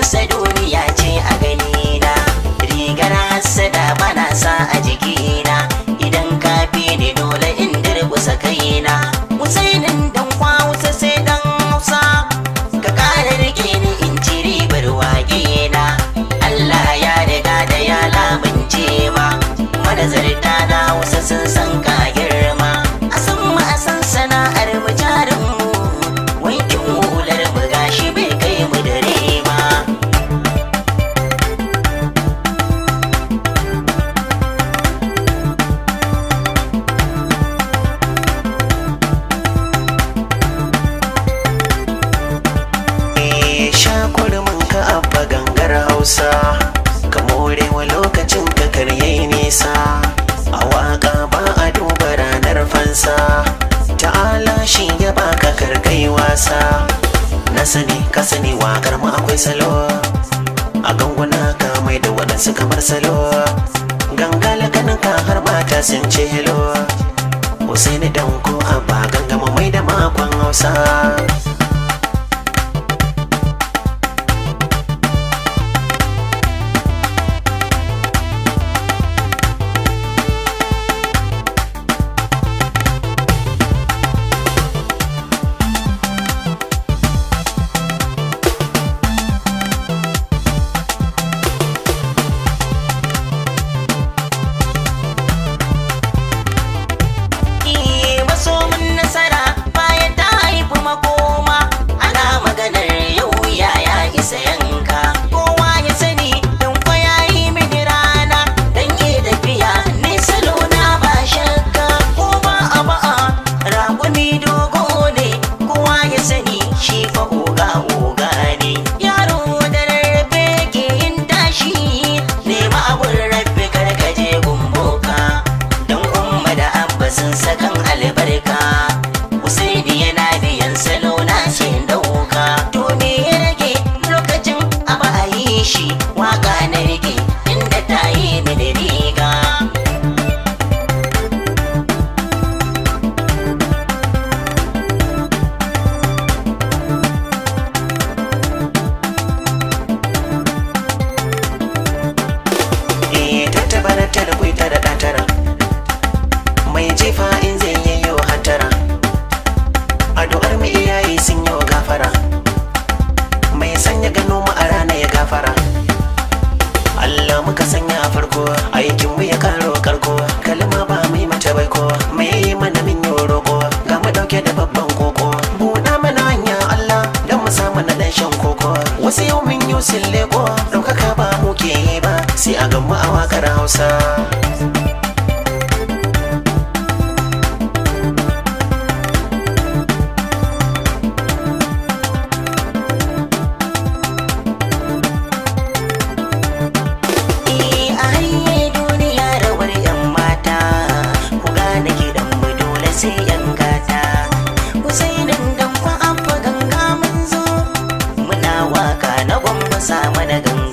sa duniya ce a ganina, rigar hassada bana sa a jikina, idan ka fi ni dole in durkusa kaina. Husainin dan Hausa sai dan Hausa, ka kara rike ni in ci ribar wage na. Allah ya riga da ya lamunce ma, manazarta na Hausa sun san ka girma. A san mu a san sana'ar mu jarin mu, wankin hular mu gashi bai kai mu dare ba. Shakurmin ka abba gangar Hausa, ka more wa lokacin ka karye nisa. A waka ba a duba ranar fansa, ta'ala shi ya baka karkai wasa. Na sani ka sani wakar mu akwai salo, a ganguna ka mai da waɗansu kamar salo. Gangala ganin ka har mata sun ce hello. Husaini Danko abba gangama mai da makon Hausa. Muka sanya farko aikin mu ya karo karko, kalma ba mai mata baiko, mai yi mana min yi roƙo, ga mu dauke da babban koko. Buɗa mana hanya Allah don mu samu na ɗan shan koko, wasu yau min yi sun leko, ɗaukaka ba mu ke yi ba, sai a gamu a waƙar Hausa. Sa mana ganga.